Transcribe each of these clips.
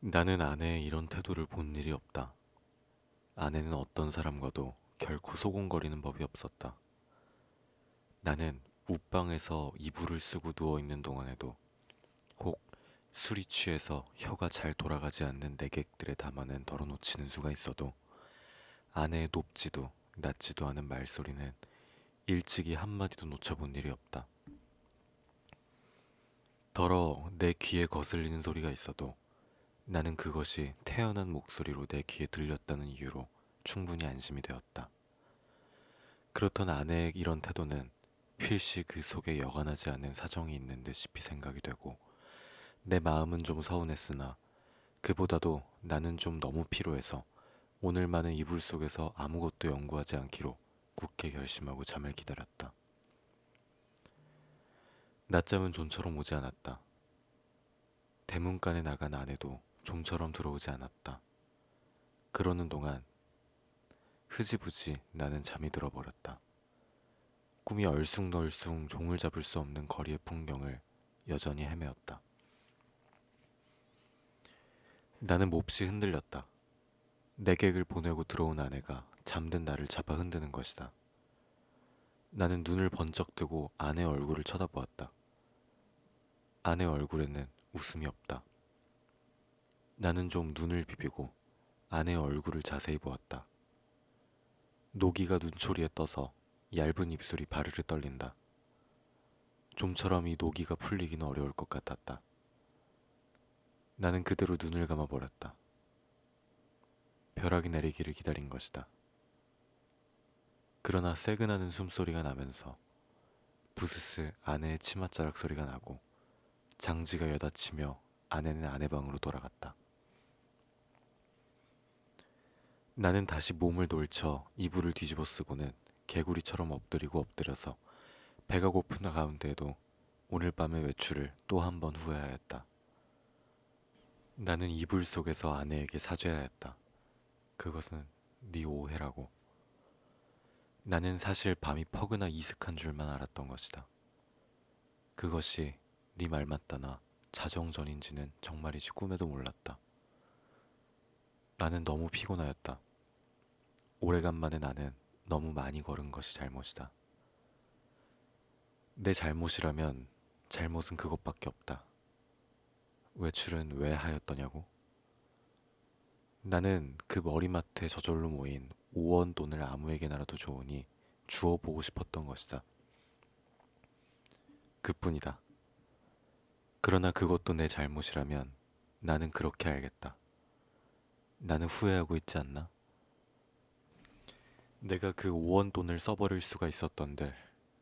나는 아내의 이런 태도를 본 일이 없다. 아내는 어떤 사람과도 결코 소곤거리는 법이 없었다. 나는 웃방에서 이불을 쓰고 누워있는 동안에도 혹 술이 취해서 혀가 잘 돌아가지 않는 내객들의 담화는 덜어놓치는 수가 있어도 아내의 높지도 낮지도 않은 말소리는 일찍이 한마디도 놓쳐본 일이 없다. 더러 내 귀에 거슬리는 소리가 있어도 나는 그것이 태연한 목소리로 내 귀에 들렸다는 이유로 충분히 안심이 되었다. 그렇던 아내의 이런 태도는 필시 그 속에 여간하지 않은 사정이 있는 듯 생각이 되고 내 마음은 좀 서운했으나 그보다도 나는 좀 너무 피로해서 오늘만은 이불 속에서 아무것도 연구하지 않기로 굳게 결심하고 잠을 기다렸다. 낮잠은 좀처럼 오지 않았다. 대문간에 나간 아내도 좀처럼 들어오지 않았다. 그러는 동안 흐지부지 나는 잠이 들어버렸다. 꿈이 얼숭덜숭 종을 잡을 수 없는 거리의 풍경을 여전히 헤매었다. 나는 몹시 흔들렸다. 내객을 보내고 들어온 아내가 잠든 나를 잡아 흔드는 것이다. 나는 눈을 번쩍 뜨고 아내 얼굴을 쳐다보았다. 아내 얼굴에는 웃음이 없다. 나는 좀 눈을 비비고 아내의 얼굴을 자세히 보았다. 노기가 눈초리에 떠서 얇은 입술이 바르르 떨린다. 좀처럼 이 노기가 풀리기는 어려울 것 같았다. 나는 그대로 눈을 감아버렸다. 벼락이 내리기를 기다린 것이다. 그러나 새근하는 숨소리가 나면서 부스스 아내의 치맛자락 소리가 나고 장지가 여닫히며 아내는 아내 방으로 돌아갔다. 나는 다시 몸을 돌쳐 이불을 뒤집어 쓰고는 개구리처럼 엎드리고 엎드려서 배가 고픈 가운데에도 오늘 밤의 외출을 또 한 번 후회하였다. 나는 이불 속에서 아내에게 사죄하였다. 그것은 네 오해라고. 나는 사실 밤이 퍼그나 이슥한 줄만 알았던 것이다. 그것이 네 말 맞다나 자정전인지는 정말이지 꿈에도 몰랐다. 나는 너무 피곤하였다. 오래간만에 나는 너무 많이 걸은 것이 잘못이다. 내 잘못이라면 잘못은 그것밖에 없다. 외출은 왜 하였더냐고? 나는 그 머리맡에 저절로 모인 5원 돈을 아무에게나라도 좋으니 주워보고 싶었던 것이다. 그뿐이다. 그러나 그것도 내 잘못이라면 나는 그렇게 알겠다. 나는 후회하고 있지 않나? 내가 그 5원 돈을 써버릴 수가 있었던들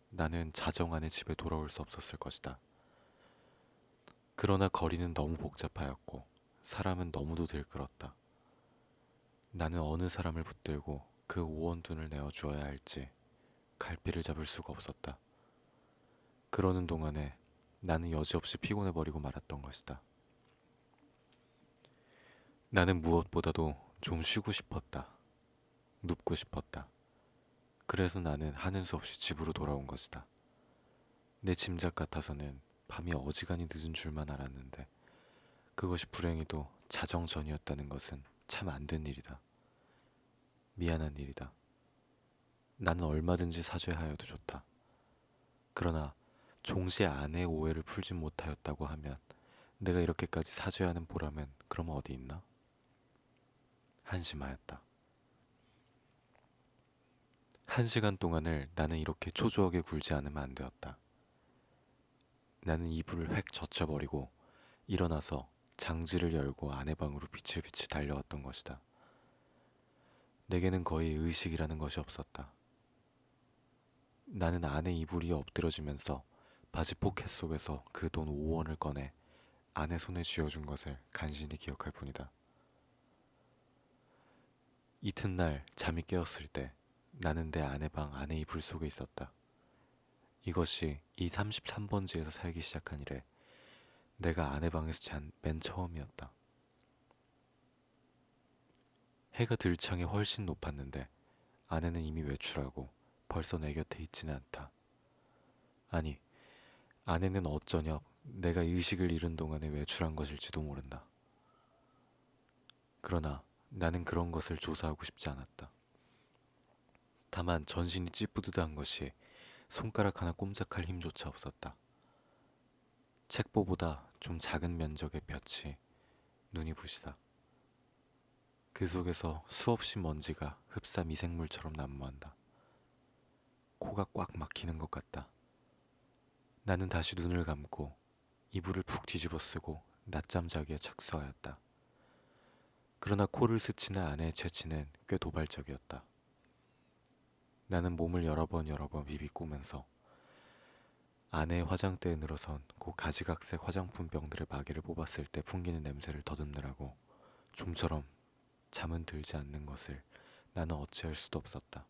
나는 자정 안에 집에 돌아올 수 없었을 것이다. 그러나 거리는 너무 복잡하였고 사람은 너무도 들끓었다. 나는 어느 사람을 붙들고 그 5원 돈을 내어주어야 할지 갈피를 잡을 수가 없었다. 그러는 동안에 나는 여지없이 피곤해버리고 말았던 것이다. 나는 무엇보다도 좀 쉬고 싶었다. 눕고 싶었다. 그래서 나는 하는 수 없이 집으로 돌아온 것이다. 내 짐작 같아서는 밤이 어지간히 늦은 줄만 알았는데 그것이 불행히도 자정 전이었다는 것은 참 안 된 일이다. 미안한 일이다. 나는 얼마든지 사죄하여도 좋다. 그러나 종시 아내의 오해를 풀지 못하였다고 하면 내가 이렇게까지 사죄하는 보람은 그럼 어디 있나? 한심하였다. 1시간 동안을 나는 이렇게 초조하게 굴지 않으면 안 되었다. 나는 이불을 획 젖혀버리고 일어나서 장지를 열고 아내 방으로 비칠비칠 달려왔던 것이다. 내게는 거의 의식이라는 것이 없었다. 나는 아내 이불 위에 엎드려지면서 바지 포켓 속에서 그 돈 5원을 꺼내 아내 손에 쥐어준 것을 간신히 기억할 뿐이다. 이튿날 잠이 깨었을 때 나는 내 아내 방 아내 이불 속에 있었다. 이것이 이 33번지에서 살기 시작한 이래 내가 아내 방에서 잔 맨 처음이었다. 해가 들창에 훨씬 높았는데 아내는 이미 외출하고 벌써 내 곁에 있지는 않다. 아니, 아내는 어쩌녁 내가 의식을 잃은 동안에 외출한 것일지도 모른다. 그러나 나는 그런 것을 조사하고 싶지 않았다. 다만 전신이 찌뿌드드한 것이 손가락 하나 꼼짝할 힘조차 없었다. 책보보다 좀 작은 면적의 볕이 눈이 부시다. 그 속에서 수없이 먼지가 흡사 미생물처럼 난무한다. 코가 꽉 막히는 것 같다. 나는 다시 눈을 감고 이불을 푹 뒤집어 쓰고 낮잠 자기에 착수하였다. 그러나 코를 스치는 아내의 채취는 꽤 도발적이었다. 나는 몸을 여러 번 비비꼬면서 아내의 화장대에 늘어선 그 가지각색 화장품 병들의 마개를 뽑았을 때 풍기는 냄새를 더듬느라고 좀처럼 잠은 들지 않는 것을 나는 어찌할 수도 없었다.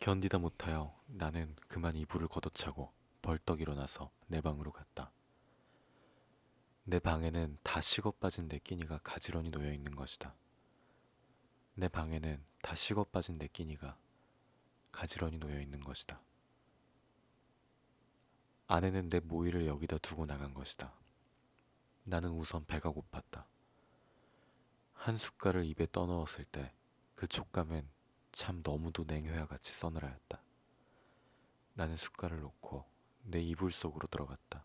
견디다 못하여 나는 그만 이불을 걷어차고 벌떡 일어나서 내 방으로 갔다. 내 방에는 다 식어빠진 내 끼니가 가지런히 놓여 있는 것이다. 내 방에는 다 식어빠진 내 끼니가 가지런히 놓여 있는 것이다. 아내는 내 모이를 여기다 두고 나간 것이다. 나는 우선 배가 고팠다. 한 숟갈을 입에 떠넣었을 때 그 촉감은 참 너무도 냉회와 같이 서늘하였다. 나는 숟갈을 놓고 내 이불 속으로 들어갔다.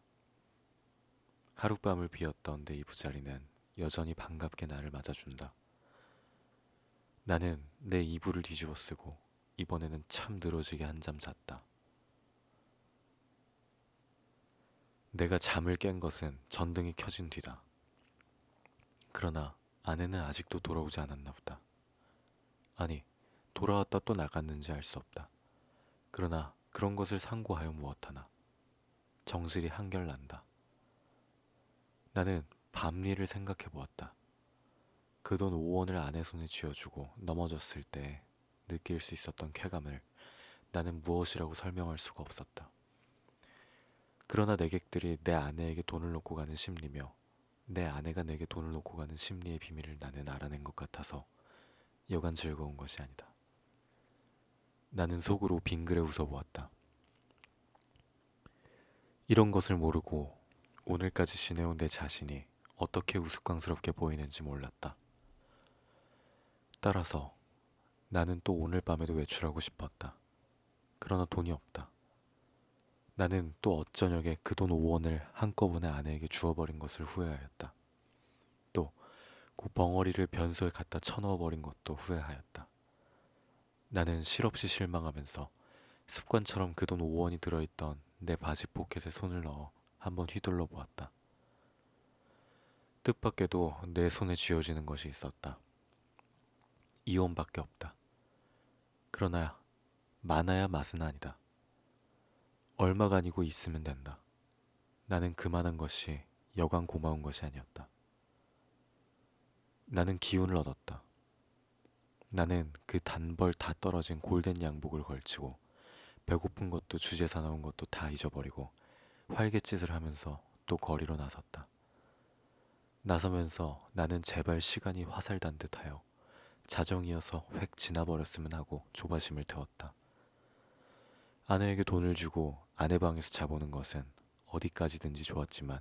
하룻밤을 비웠던 내 이부자리는 여전히 반갑게 나를 맞아준다. 나는 내 이불을 뒤집어 쓰고 이번에는 참 늘어지게 한잠 잤다. 내가 잠을 깬 것은 전등이 켜진 뒤다. 그러나 아내는 아직도 돌아오지 않았나 보다. 아니, 돌아왔다 또 나갔는지 알 수 없다. 그러나 그런 것을 상고하여 무엇하나. 정실이 한결 난다. 나는 밤일을 생각해 보았다. 그 돈 5원을 아내 손에 쥐어주고 넘어졌을 때 느낄 수 있었던 쾌감을 나는 무엇이라고 설명할 수가 없었다. 그러나 내객들이 내 아내에게 돈을 놓고 가는 심리며 내 아내가 내게 돈을 놓고 가는 심리의 비밀을 나는 알아낸 것 같아서 여간 즐거운 것이 아니다. 나는 속으로 빙그레 웃어보았다. 이런 것을 모르고 오늘까지 지내온 내 자신이 어떻게 우스꽝스럽게 보이는지 몰랐다. 따라서 나는 또 오늘 밤에도 외출하고 싶었다. 그러나 돈이 없다. 나는 또 어쩌녁에 그 돈 5원을 한꺼번에 아내에게 주어버린 것을 후회하였다. 또 그 벙어리를 변소에 갖다 쳐넣어버린 것도 후회하였다. 나는 실없이 실망하면서 습관처럼 그 돈 5원이 들어있던 내 바지 포켓에 손을 넣어 한번 휘둘러 보았다. 뜻밖에도 내 손에 쥐어지는 것이 있었다. 2원밖에 없다. 그러나 많아야 맛은 아니다. 얼마가 아니고 있으면 된다. 나는 그만한 것이 여간 고마운 것이 아니었다. 나는 기운을 얻었다. 나는 그 단벌 다 떨어진 골덴 양복을 걸치고 배고픈 것도 주제 사나운 것도 다 잊어버리고 활갯짓을 하면서 또 거리로 나섰다. 나서면서 나는 제발 시간이 화살단 듯하여 자정이어서 획 지나버렸으면 하고 조바심을 태웠다. 아내에게 돈을 주고 아내 방에서 자보는 것은 어디까지든지 좋았지만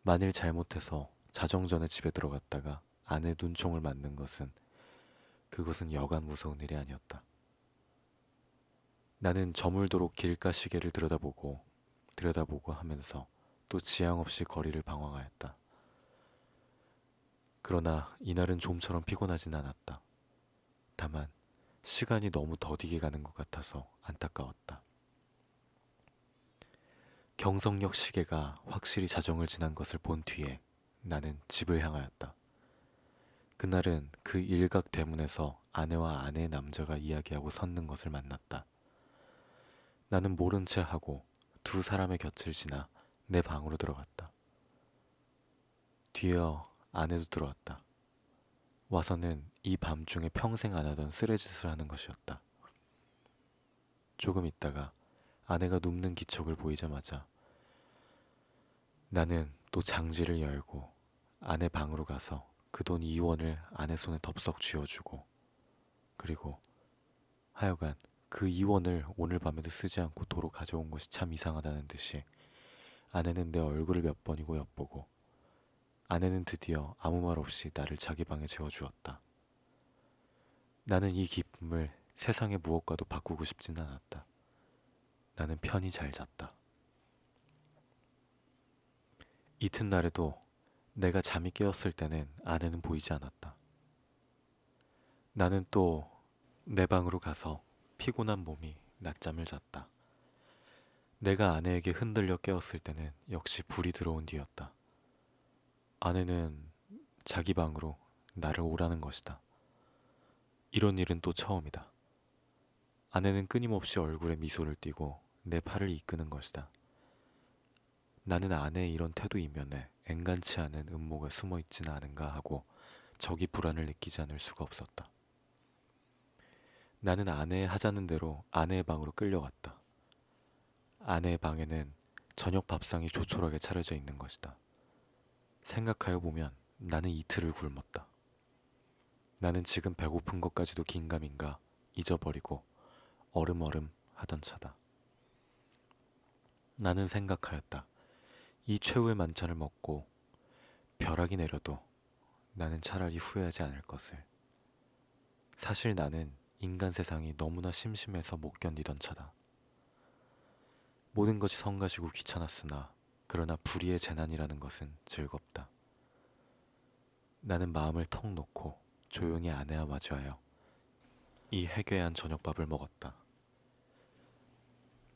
만일 잘못해서 자정 전에 집에 들어갔다가 아내 눈총을 맞는 것은 그것은 여간 무서운 일이 아니었다. 나는 저물도록 길가 시계를 들여다보고 하면서 또 지양 없이 거리를 방황하였다. 그러나 이날은 좀처럼 피곤하진 않았다. 다만 시간이 너무 더디게 가는 것 같아서 안타까웠다. 경성역 시계가 확실히 자정을 지난 것을 본 뒤에 나는 집을 향하였다. 그날은 그 일각 대문에서 아내와 아내의 남자가 이야기하고 섰는 것을 만났다. 나는 모른 채 하고 두 사람의 곁을 지나 내 방으로 들어갔다. 뒤이어 아내도 들어왔다. 와서는 이 밤중에 평생 안 하던 쓰레짓을 하는 것이었다. 조금 있다가 아내가 눕는 기척을 보이자마자 나는 또 장지를 열고 아내 방으로 가서 그 돈 2원을 아내 손에 덥석 쥐어주고 그리고 하여간 그 2원을 오늘 밤에도 쓰지 않고 도로 가져온 것이 참 이상하다는 듯이 아내는 내 얼굴을 몇 번이고 엿보고 아내는 드디어 아무 말 없이 나를 자기 방에 재워주었다. 나는 이 기쁨을 세상의 무엇과도 바꾸고 싶진 않았다. 나는 편히 잘 잤다. 이튿날에도 내가 잠이 깨었을 때는 아내는 보이지 않았다. 나는 또 내 방으로 가서 피곤한 몸이 낮잠을 잤다. 내가 아내에게 흔들려 깨었을 때는 역시 불이 들어온 뒤였다. 아내는 자기 방으로 나를 오라는 것이다. 이런 일은 또 처음이다. 아내는 끊임없이 얼굴에 미소를 띠고 내 팔을 이끄는 것이다. 나는 아내의 이런 태도 이면에 엔간치 않은 음모가 숨어 있지는 않은가 하고 적이 불안을 느끼지 않을 수가 없었다. 나는 아내의 하자는 대로 아내의 방으로 끌려갔다. 아내의 방에는 저녁 밥상이 조촐하게 차려져 있는 것이다. 생각하여 보면 나는 이틀을 굶었다. 나는 지금 배고픈 것까지도 긴가민가 잊어버리고 얼음얼음 하던 차다. 나는 생각하였다. 이 최후의 만찬을 먹고 벼락이 내려도 나는 차라리 후회하지 않을 것을. 사실 나는 인간 세상이 너무나 심심해서 못 견디던 차다. 모든 것이 성가시고 귀찮았으나 그러나 불의의 재난이라는 것은 즐겁다. 나는 마음을 턱 놓고 조용히 아내와 마주하여 이 해괴한 저녁밥을 먹었다.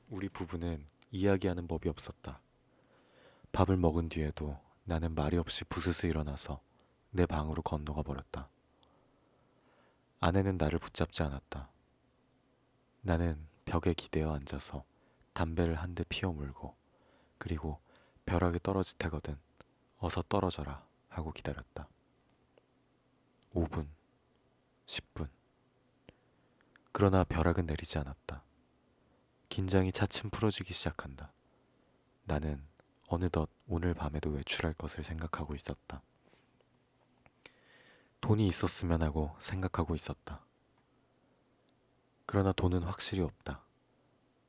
우리 부부는 이야기하는 법이 없었다. 밥을 먹은 뒤에도 나는 말이 없이 부스스 일어나서 내 방으로 건너가 버렸다. 아내는 나를 붙잡지 않았다. 나는 벽에 기대어 앉아서 담배를 한 대 피워 물고 그리고 벼락이 떨어질 테거든 어서 떨어져라 하고 기다렸다. 5분, 10분. 그러나 벼락은 내리지 않았다. 긴장이 차츰 풀어지기 시작한다. 나는 어느덧 오늘 밤에도 외출할 것을 생각하고 있었다. 돈이 있었으면 하고 생각하고 있었다. 그러나 돈은 확실히 없다.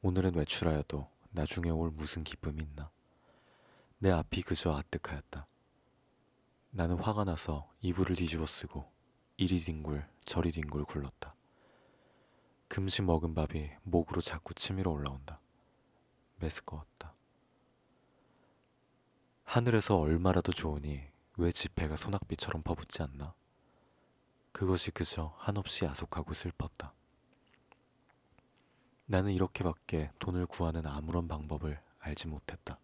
오늘은 외출하여도 나중에 올 무슨 기쁨이 있나? 내 앞이 그저 아뜩하였다. 나는 화가 나서 이불을 뒤집어 쓰고 이리 뒹굴 저리 뒹굴 굴렀다. 금시 먹은 밥이 목으로 자꾸 치밀어 올라온다. 메스꺼웠다. 하늘에서 얼마라도 좋으니 왜 지폐가 소낙비처럼 퍼붓지 않나? 그것이 그저 한없이 야속하고 슬펐다. 나는 이렇게밖에 돈을 구하는 아무런 방법을 알지 못했다.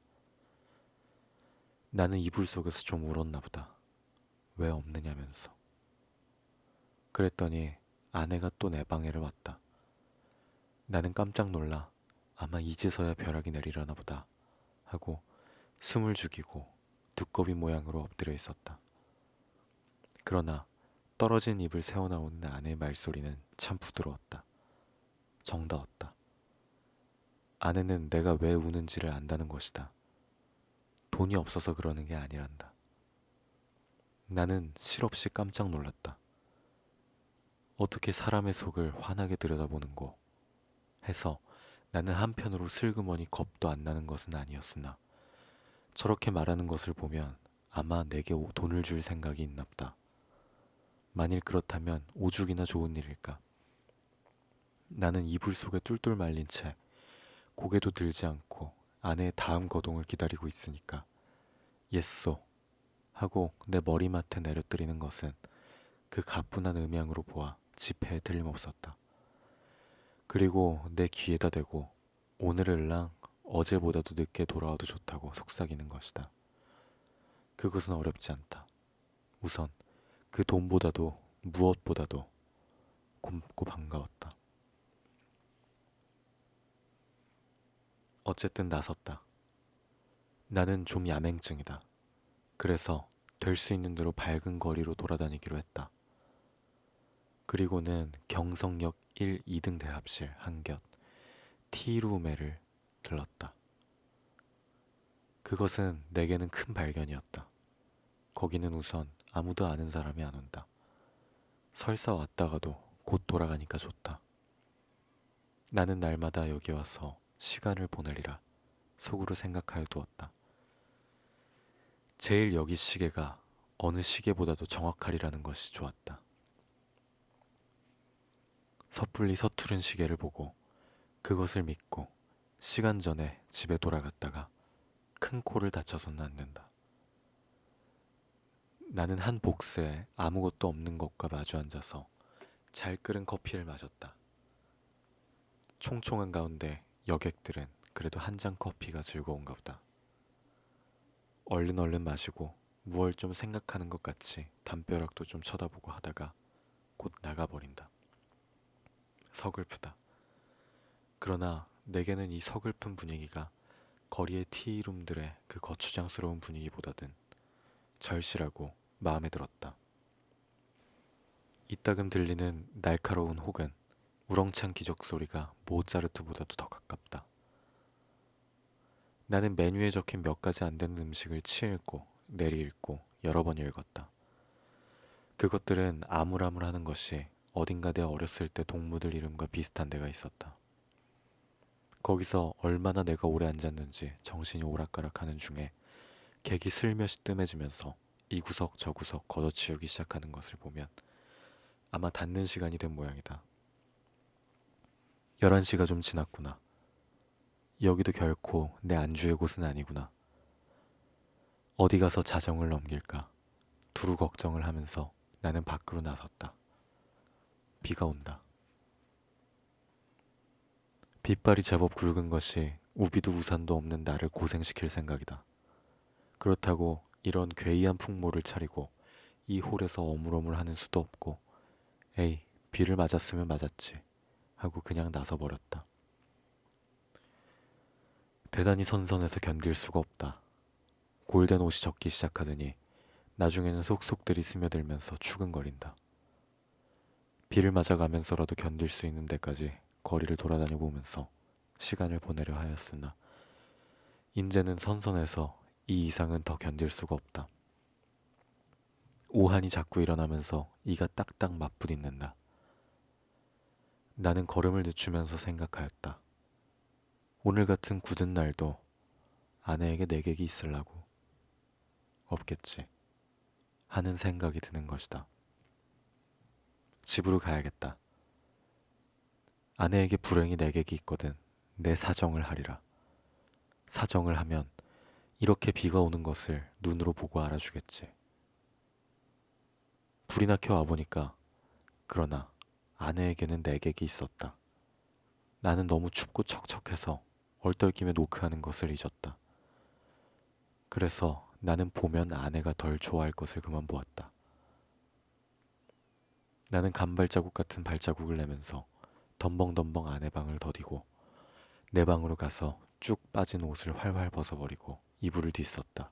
나는 이불 속에서 좀 울었나 보다. 왜 없느냐면서. 그랬더니 아내가 또 내 방에를 왔다. 나는 깜짝 놀라 아마 이제서야 벼락이 내리려나 보다 하고 숨을 죽이고 두꺼비 모양으로 엎드려 있었다. 그러나 떨어진 입을 새어나오는 아내의 말소리는 참 부드러웠다. 정다웠다. 아내는 내가 왜 우는지를 안다는 것이다. 돈이 없어서 그러는 게 아니란다. 나는 실없이 깜짝 놀랐다. 어떻게 사람의 속을 환하게 들여다보는고 해서 나는 한편으로 슬그머니 겁도 안 나는 것은 아니었으나 저렇게 말하는 것을 보면 아마 내게 돈을 줄 생각이 있나 보다. 만일 그렇다면 오죽이나 좋은 일일까. 나는 이불 속에 뚫뚫 말린 채 고개도 들지 않고 아내의 다음 거동을 기다리고 있으니까 예쏘 하고 내 머리맡에 내려뜨리는 것은 그 가뿐한 음향으로 보아 지폐에 틀림없었다. 그리고 내 귀에다 대고 오늘을랑 어제보다도 늦게 돌아와도 좋다고 속삭이는 것이다. 그것은 어렵지 않다. 우선 그 돈보다도 무엇보다도 곱고 반가웠다. 어쨌든 나섰다. 나는 좀 야맹증이다. 그래서 될 수 있는 대로 밝은 거리로 돌아다니기로 했다. 그리고는 경성역 1, 2등 대합실 한곁 티루메를 들렀다. 그것은 내게는 큰 발견이었다. 거기는 우선 아무도 아는 사람이 안 온다. 설사 왔다가도 곧 돌아가니까 좋다. 나는 날마다 여기 와서 시간을 보내리라 속으로 생각하여 두었다. 제일 여기 시계가 어느 시계보다도 정확하리라는 것이 좋았다. 섣불리 서투른 시계를 보고 그것을 믿고 시간 전에 집에 돌아갔다가 큰 코를 다쳐서는 안 된다. 나는 한 복스에 아무것도 없는 것과 마주 앉아서 잘 끓은 커피를 마셨다. 총총한 가운데 여객들은 그래도 한 잔 커피가 즐거운가 보다. 얼른 마시고 무얼 좀 생각하는 것 같이 담벼락도 좀 쳐다보고 하다가 곧 나가버린다. 서글프다. 그러나 내게는 이 서글픈 분위기가 거리의 티룸들의 그 거추장스러운 분위기보다는 절실하고 마음에 들었다. 이따금 들리는 날카로운 혹은 우렁찬 기적 소리가 모차르트보다도 더 가깝다. 나는 메뉴에 적힌 몇 가지 안 되는 음식을 치읽고 내리읽고 여러 번 읽었다. 그것들은 아물아물하는 것이 어딘가 내 어렸을 때 동무들 이름과 비슷한 데가 있었다. 거기서 얼마나 내가 오래 앉았는지 정신이 오락가락하는 중에 객이 슬며시 뜸해지면서 이 구석 저 구석 걷어치우기 시작하는 것을 보면 아마 닫는 시간이 된 모양이다. 11시가 좀 지났구나. 여기도 결코 내 안주의 곳은 아니구나. 어디 가서 자정을 넘길까 두루 걱정을 하면서 나는 밖으로 나섰다. 비가 온다. 빗발이 제법 굵은 것이 우비도 우산도 없는 나를 고생시킬 생각이다. 그렇다고 이런 괴이한 풍모를 차리고 이 홀에서 어물어물하는 수도 없고 에이 비를 맞았으면 맞았지 하고 그냥 나서버렸다. 대단히 선선해서 견딜 수가 없다. 골덴 옷이 젖기 시작하더니 나중에는 속속들이 스며들면서 추근거린다. 비를 맞아가면서라도 견딜 수 있는 데까지 거리를 돌아다녀 보면서 시간을 보내려 하였으나 인제는 선선해서 이 이상은 더 견딜 수가 없다. 오한이 자꾸 일어나면서 이가 딱딱 맞부딪는다. 나는 걸음을 늦추면서 생각하였다. 오늘 같은 굳은 날도 아내에게 내객이 있으려고 없겠지 하는 생각이 드는 것이다. 집으로 가야겠다. 아내에게 불행히 내객이 있거든 내 사정을 하리라. 사정을 하면 이렇게 비가 오는 것을 눈으로 보고 알아주겠지. 불이나 켜 와보니까 그러나 아내에게는 내객이 있었다. 나는 너무 춥고 척척해서 얼떨김에 노크하는 것을 잊었다. 그래서 나는 보면 아내가 덜 좋아할 것을 그만 보았다. 나는 간발자국 같은 발자국을 내면서 덤벙덤벙 아내 방을 더디고 내 방으로 가서 쭉 빠진 옷을 활활 벗어버리고 이불을 뒤썼다.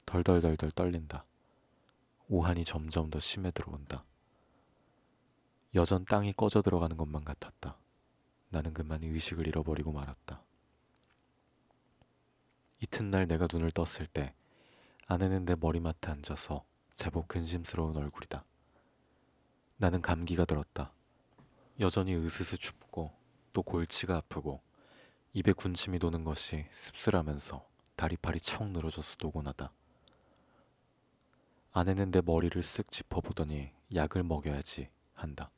덜덜덜덜 떨린다. 오한이 점점 더 심해 들어온다. 여전 땅이 꺼져 들어가는 것만 같았다. 나는 그만 의식을 잃어버리고 말았다. 이튿날 내가 눈을 떴을 때 아내는 내 머리맡에 앉아서 제법 근심스러운 얼굴이다. 나는 감기가 들었다. 여전히 으스스 춥고 또 골치가 아프고 입에 군침이 도는 것이 씁쓸하면서 다리팔이 척 늘어져서 노곤하다. 아내는 내 머리를 쓱 짚어보더니 약을 먹여야지 한다.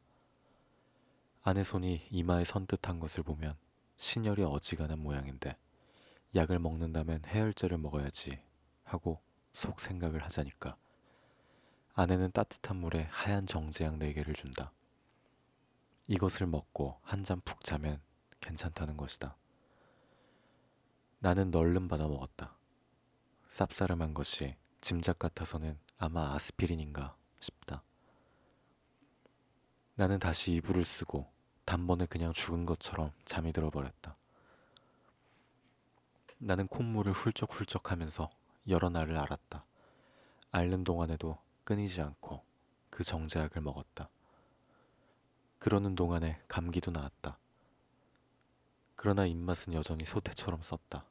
아내 손이 이마에 선뜻한 것을 보면 신혈이 어지간한 모양인데 약을 먹는다면 해열제를 먹어야지 하고 속 생각을 하자니까 아내는 따뜻한 물에 하얀 정제약 4개를 준다. 이것을 먹고 한 잔 푹 자면 괜찮다는 것이다. 나는 널름 받아 먹었다. 쌉싸름한 것이 짐작 같아서는 아마 아스피린인가 싶다. 나는 다시 이불을 쓰고 단번에 그냥 죽은 것처럼 잠이 들어버렸다. 나는 콧물을 훌쩍훌쩍 하면서 여러 날을 앓았다. 앓는 동안에도 끊이지 않고 그 정제약을 먹었다. 그러는 동안에 감기도 나았다. 그러나 입맛은 여전히 소태처럼 썼다.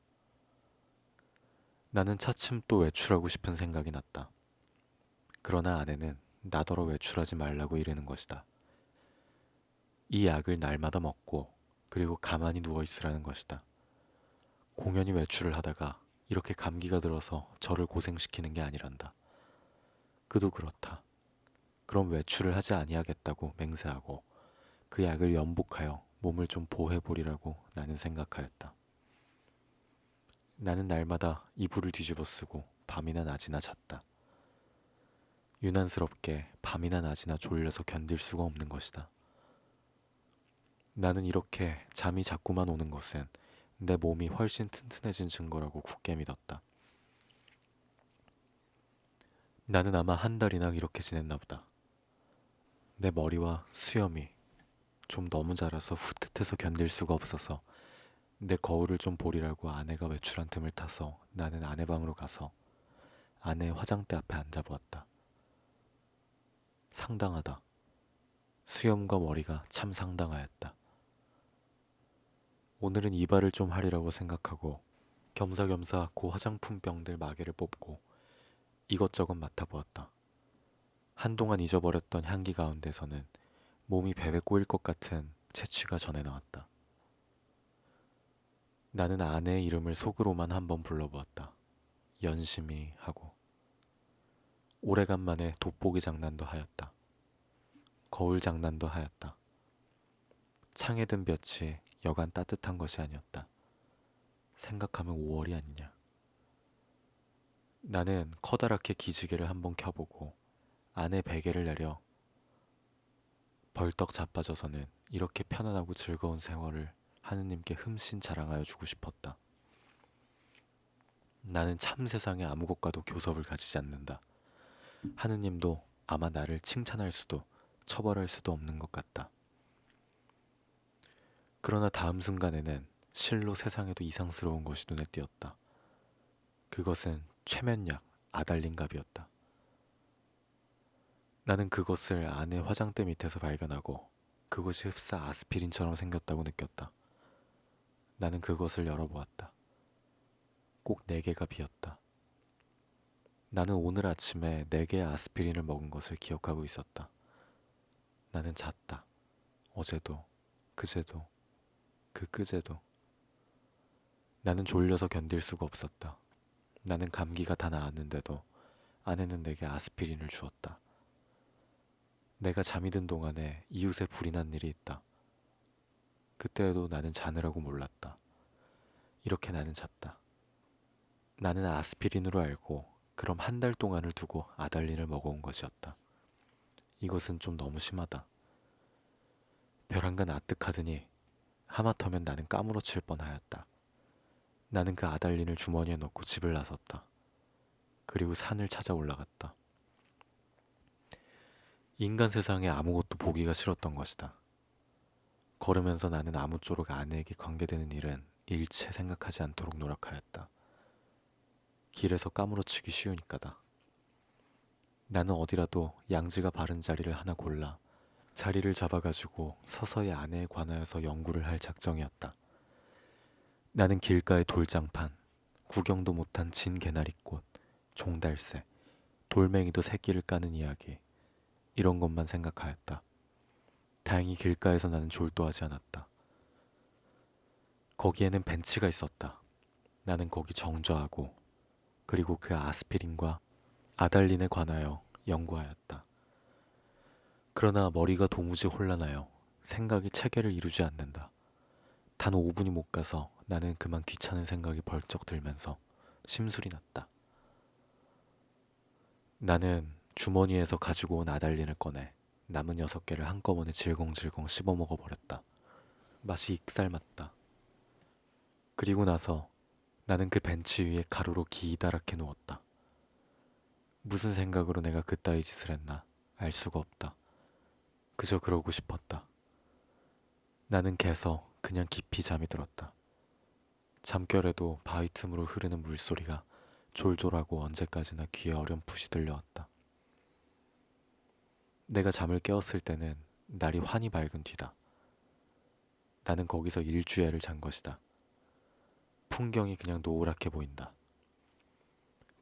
나는 차츰 또 외출하고 싶은 생각이 났다. 그러나 아내는 나더러 외출하지 말라고 이르는 것이다. 이 약을 날마다 먹고 그리고 가만히 누워있으라는 것이다. 공연히 외출을 하다가 이렇게 감기가 들어서 저를 고생시키는 게 아니란다. 그도 그렇다. 그럼 외출을 하지 아니하겠다고 맹세하고 그 약을 연복하여 몸을 좀 보호해보리라고 나는 생각하였다. 나는 날마다 이불을 뒤집어 쓰고 밤이나 낮이나 잤다. 유난스럽게 밤이나 낮이나 졸려서 견딜 수가 없는 것이다. 나는 이렇게 잠이 자꾸만 오는 것은 내 몸이 훨씬 튼튼해진 증거라고 굳게 믿었다. 나는 아마 한 달이나 이렇게 지냈나 보다. 내 머리와 수염이 좀 너무 자라서 후뜻해서 견딜 수가 없어서 내 거울을 좀 보리라고 아내가 외출한 틈을 타서 나는 아내 방으로 가서 아내의 화장대 앞에 앉아보았다. 상당하다. 수염과 머리가 참 상당하였다. 오늘은 이발을 좀 하리라고 생각하고 겸사겸사 고 화장품 병들 마개를 뽑고 이것저것 맡아보았다. 한동안 잊어버렸던 향기 가운데서는 몸이 베베 꼬일 것 같은 채취가 전해 나왔다. 나는 아내의 이름을 속으로만 한번 불러보았다. 연심이 하고. 오래간만에 돋보기 장난도 하였다. 거울 장난도 하였다. 창에 든 볕이 여간 따뜻한 것이 아니었다. 생각하면 5월이 아니냐. 나는 커다랗게 기지개를 한번 켜보고 아내 베개를 내려 벌떡 자빠져서는 이렇게 편안하고 즐거운 생활을 하느님께 흠씬 자랑하여 주고 싶었다. 나는 참 세상에 아무 것과도 교섭을 가지지 않는다. 하느님도 아마 나를 칭찬할 수도 처벌할 수도 없는 것 같다. 그러나 다음 순간에는 실로 세상에도 이상스러운 것이 눈에 띄었다. 그것은 최면약 아달린갑이었다. 나는 그것을 아내 화장대 밑에서 발견하고 그것이 흡사 아스피린처럼 생겼다고 느꼈다. 나는 그것을 열어보았다. 꼭 4개가 비었다. 나는 오늘 아침에 4개의 아스피린을 먹은 것을 기억하고 있었다. 나는 잤다. 어제도, 그제도, 그 그제도. 나는 졸려서 견딜 수가 없었다. 나는 감기가 다 나았는데도 아내는 내게 아스피린을 주었다. 내가 잠이 든 동안에 이웃에 불이 난 일이 있다. 그때에도 나는 자느라고 몰랐다. 이렇게 나는 잤다. 나는 아스피린으로 알고 그럼 한 달 동안을 두고 아달린을 먹어온 것이었다. 이것은 좀 너무 심하다. 벼랑간 아뜩하더니 하마터면 나는 까무러칠 뻔하였다. 나는 그 아달린을 주머니에 넣고 집을 나섰다. 그리고 산을 찾아 올라갔다. 인간 세상에 아무것도 보기가 싫었던 것이다. 걸으면서 나는 아무쪼록 아내에게 관계되는 일은 일체 생각하지 않도록 노력하였다. 길에서 까무러치기 쉬우니까다. 나는 어디라도 양지가 바른 자리를 하나 골라 자리를 잡아가지고 서서히 아내에 관하여서 연구를 할 작정이었다. 나는 길가의 돌장판, 구경도 못한 진 개나리꽃, 종달새, 돌멩이도 새끼를 까는 이야기, 이런 것만 생각하였다. 다행히 길가에서 나는 졸도하지 않았다. 거기에는 벤치가 있었다. 나는 거기 정저하고 그리고 그 아스피린과 아달린에 관하여 연구하였다. 그러나 머리가 도무지 혼란하여 생각이 체계를 이루지 않는다. 단 5분이 못 가서 나는 그만 귀찮은 생각이 벌쩍 들면서 심술이 났다. 나는 주머니에서 가지고 온 아달린을 꺼내 남은 6개를 한꺼번에 질겅질겅 씹어 먹어버렸다. 맛이 익살맞다. 그리고 나서 나는 그 벤치 위에 가루로 기다랗게 누웠다. 무슨 생각으로 내가 그따위 짓을 했나 알 수가 없다. 그저 그러고 싶었다. 나는 개서 그냥 깊이 잠이 들었다. 잠결에도 바위 틈으로 흐르는 물소리가 졸졸하고 언제까지나 귀에 어렴풋이 들려왔다. 내가 잠을 깨었을 때는 날이 환히 밝은 뒤다. 나는 거기서 일주일을 잔 것이다. 풍경이 그냥 노랗게 보인다.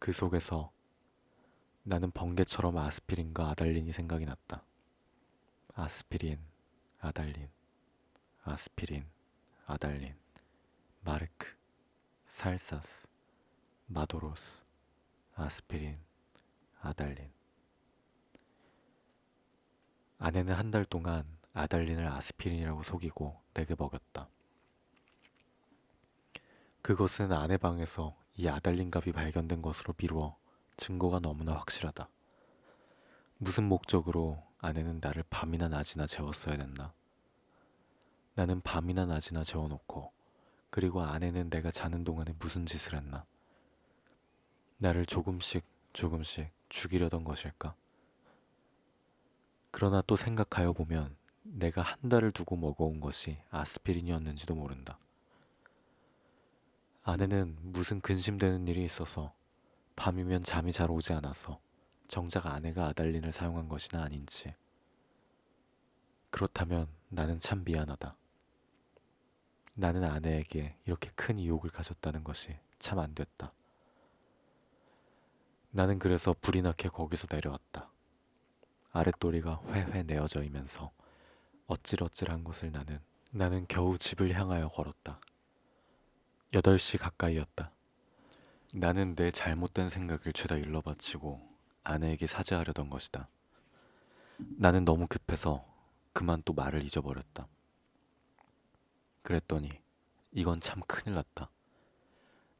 그 속에서 나는 번개처럼 아스피린과 아달린이 생각이 났다. 아스피린, 아달린, 아스피린, 아달린, 마르크, 살사스, 마도로스, 아스피린, 아달린. 아내는 한 달 동안 아달린을 아스피린이라고 속이고 내게 먹였다. 그것은 아내 방에서 이 아달린 값이 발견된 것으로 미루어 증거가 너무나 확실하다. 무슨 목적으로 아내는 나를 밤이나 낮이나 재웠어야 됐나? 나는 밤이나 낮이나 재워놓고 그리고 아내는 내가 자는 동안에 무슨 짓을 했나? 나를 조금씩 조금씩 죽이려던 것일까? 그러나 또 생각하여 보면 내가 한 달을 두고 먹어온 것이 아스피린이었는지도 모른다. 아내는 무슨 근심되는 일이 있어서 밤이면 잠이 잘 오지 않아서 정작 아내가 아달린을 사용한 것이나 아닌지. 그렇다면 나는 참 미안하다. 나는 아내에게 이렇게 큰 이욕을 가졌다는 것이 참 안 됐다. 나는 그래서 불이 나게 거기서 내려왔다. 아랫도리가 회회 내어져이면서 어찔어찔한 것을 나는 겨우 집을 향하여 걸었다. 8시 가까이였다. 나는 내 잘못된 생각을 죄다 일러바치고 아내에게 사죄하려던 것이다. 나는 너무 급해서 그만 또 말을 잊어버렸다. 그랬더니 이건 참 큰일 났다.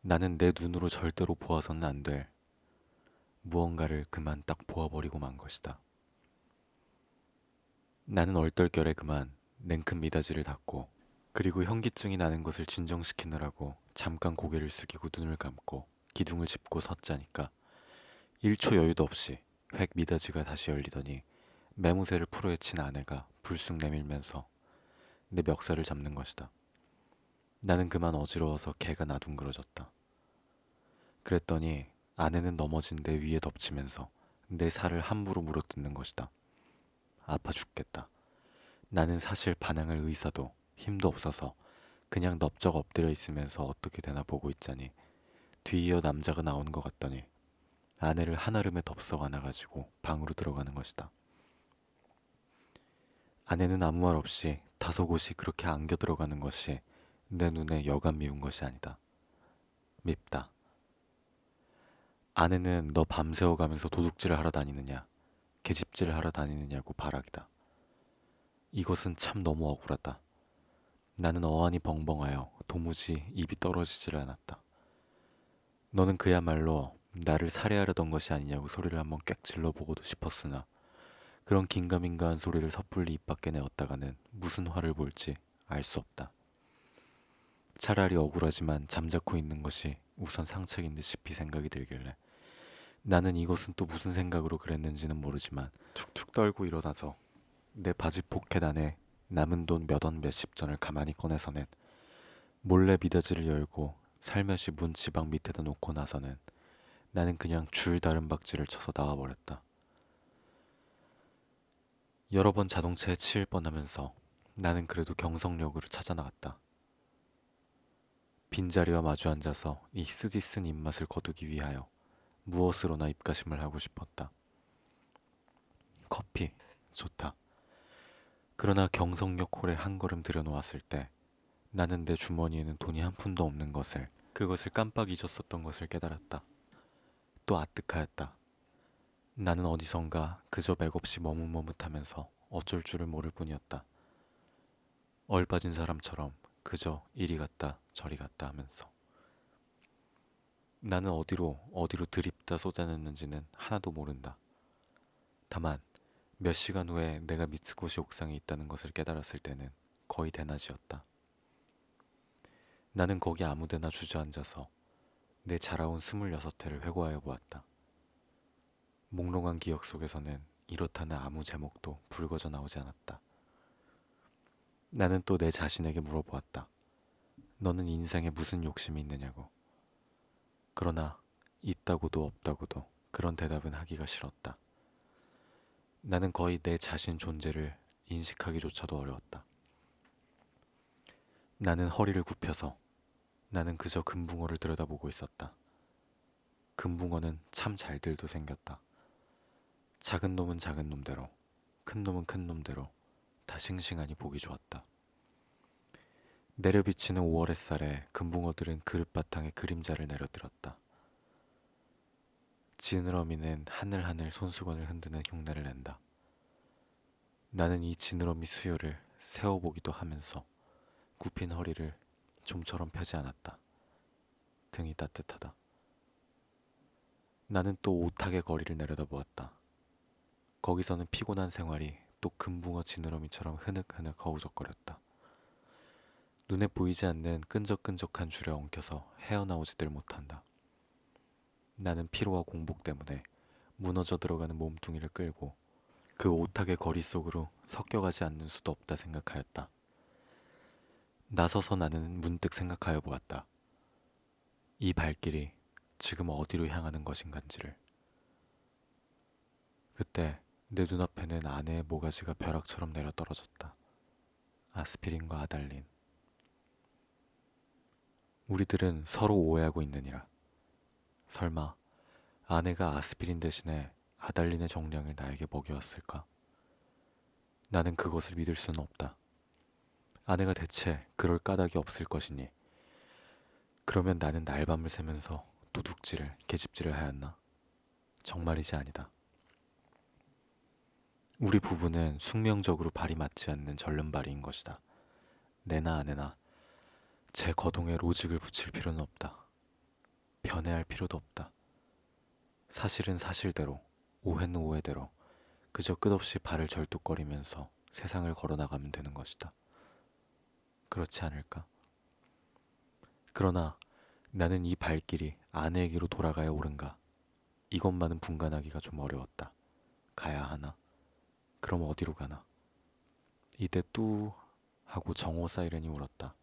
나는 내 눈으로 절대로 보아서는 안 될 무언가를 그만 딱 보아버리고 만 것이다. 나는 얼떨결에 그만 냉큼 미닫이를 닫고 그리고 현기증이 나는 것을 진정시키느라고 잠깐 고개를 숙이고 눈을 감고 기둥을 짚고 섰자니까 1초 여유도 없이 획 미닫이가 다시 열리더니 매무새를 풀어헤친 아내가 불쑥 내밀면서 내 멱살을 잡는 것이다. 나는 그만 어지러워서 개가 나둥그러졌다. 그랬더니 아내는 넘어진 내 위에 덮치면서 내 살을 함부로 물어뜯는 것이다. 아파 죽겠다. 나는 사실 반항할 의사도 힘도 없어서 그냥 넙적 엎드려 있으면서 어떻게 되나 보고 있자니 뒤이어 남자가 나오는 것 같더니 아내를 한아름에 덥석 안아가지고 방으로 들어가는 것이다. 아내는 아무 말 없이 다소곳이 그렇게 안겨 들어가는 것이 내 눈에 여간 미운 것이 아니다. 밉다. 아내는 너 밤새워 가면서 도둑질을 하러 다니느냐, 계집질을 하러 다니느냐고 발악이다. 이것은 참 너무 억울하다. 나는 어안이 벙벙하여 도무지 입이 떨어지질 않았다. 너는 그야말로 나를 살해하려던 것이 아니냐고 소리를 한번 꽥 질러보고도 싶었으나 그런 긴가민가한 소리를 섣불리 입 밖에 내었다가는 무슨 화를 볼지 알 수 없다. 차라리 억울하지만 잠자코 있는 것이 우선 상책인 듯 생각이 들길래 나는 이것은 또 무슨 생각으로 그랬는지는 모르지만 툭툭 떨고 일어나서 내 바지 포켓 안에 남은 돈 몇 원 몇십 전을 가만히 꺼내서는 몰래 미닫이를 열고 살며시 문 지방 밑에다 놓고 나서는 나는 그냥 줄 다른 박질을 쳐서 나와버렸다. 여러 번 자동차에 치일 뻔하면서 나는 그래도 경성역으로 찾아나갔다. 빈자리와 마주 앉아서 이 쓰디쓴 입맛을 거두기 위하여 무엇으로나 입가심을 하고 싶었다. 커피, 좋다. 그러나 경성역 홀에 한 걸음 들여놓았을 때 나는 내 주머니에는 돈이 한 푼도 없는 것을 그것을 깜빡 잊었었던 것을 깨달았다. 또 아뜩하였다. 나는 어디선가 그저 맥없이 머뭇머뭇하면서 어쩔 줄을 모를 뿐이었다. 얼빠진 사람처럼 그저 이리 갔다 저리 갔다 하면서 나는 어디로 드립다 쏟아냈는지는 하나도 모른다. 다만 몇 시간 후에 내가 미츠고시 옥상에 있다는 것을 깨달았을 때는 거의 대낮이었다. 나는 거기 아무데나 주저앉아서 내 자라온 26회를 회고하여 보았다. 몽롱한 기억 속에서는 이렇다는 아무 제목도 불거져 나오지 않았다. 나는 또 내 자신에게 물어보았다. 너는 인생에 무슨 욕심이 있느냐고. 그러나 있다고도 없다고도 그런 대답은 하기가 싫었다. 나는 거의 내 자신 존재를 인식하기조차도 어려웠다. 나는 허리를 굽혀서 나는 그저 금붕어를 들여다보고 있었다. 금붕어는 참 잘들도 생겼다. 작은 놈은 작은 놈대로, 큰 놈은 큰 놈대로 다 싱싱하니 보기 좋았다. 내려비치는 5월 햇살에 금붕어들은 그릇바탕에 그림자를 내려들었다. 지느러미는 하늘하늘 손수건을 흔드는 흉내를 낸다. 나는 이 지느러미 수요를 세워보기도 하면서 굽힌 허리를 좀처럼 펴지 않았다. 등이 따뜻하다. 나는 또 오탁의 거리를 내려다보았다. 거기서는 피곤한 생활이 또 금붕어 지느러미처럼 흐느흐느 허우적거렸다. 눈에 보이지 않는 끈적끈적한 줄에 엉켜서 헤어나오지들 못한다. 나는 피로와 공복 때문에 무너져 들어가는 몸뚱이를 끌고 그 오탁의 거리 속으로 섞여가지 않는 수도 없다 생각하였다. 나서서 나는 문득 생각하여 보았다. 이 발길이 지금 어디로 향하는 것인간지를. 그때 내 눈앞에는 아내의 모가지가 벼락처럼 내려 떨어졌다. 아스피린과 아달린. 우리들은 서로 오해하고 있느니라. 설마 아내가 아스피린 대신에 아달린의 정량을 나에게 먹여왔을까? 나는 그것을 믿을 수는 없다. 아내가 대체 그럴 까닭이 없을 것이니 그러면 나는 날밤을 새면서 도둑질을 계집질을 하였나? 정말이지 아니다. 우리 부부는 숙명적으로 발이 맞지 않는 절름발이인 것이다. 내나 아내나 제 거동에 로직을 붙일 필요는 없다. 변해할 필요도 없다. 사실은 사실대로, 오해는 오해대로 그저 끝없이 발을 절뚝거리면서 세상을 걸어나가면 되는 것이다. 그렇지 않을까? 그러나 나는 이 발길이 아내에게로 돌아가야 옳은가? 이것만은 분간하기가 좀 어려웠다. 가야 하나? 그럼 어디로 가나? 이때 뚜 하고 정오 사이렌이 울었다.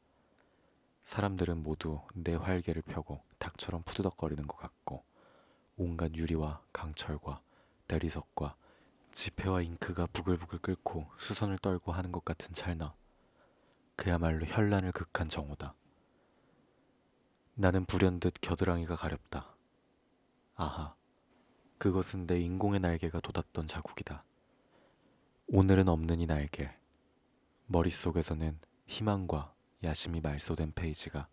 사람들은 모두 내 활개를 펴고 닭처럼 푸드덕거리는 것 같고 온갖 유리와 강철과 대리석과 지폐와 잉크가 부글부글 끓고 수선을 떨고 하는 것 같은 찰나 그야말로 현란을 극한 정오다. 나는 불현듯 겨드랑이가 가렵다. 아하, 그것은 내 인공의 날개가 돋았던 자국이다. 오늘은 없는 이 날개. 머릿속에서는 희망과 야심이 말소된 페이지가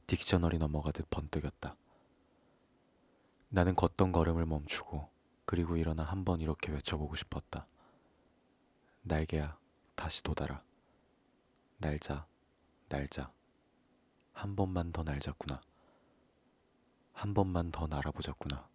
딕셔너리 넘어가듯 번뜩였다. 나는 걷던 걸음을 멈추고 그리고 일어나 한번 이렇게 외쳐보고 싶었다. 날개야, 다시 돋아라. 날자, 날자. 한 번만 더 날자꾸나. 한 번만 더 날아보자꾸나.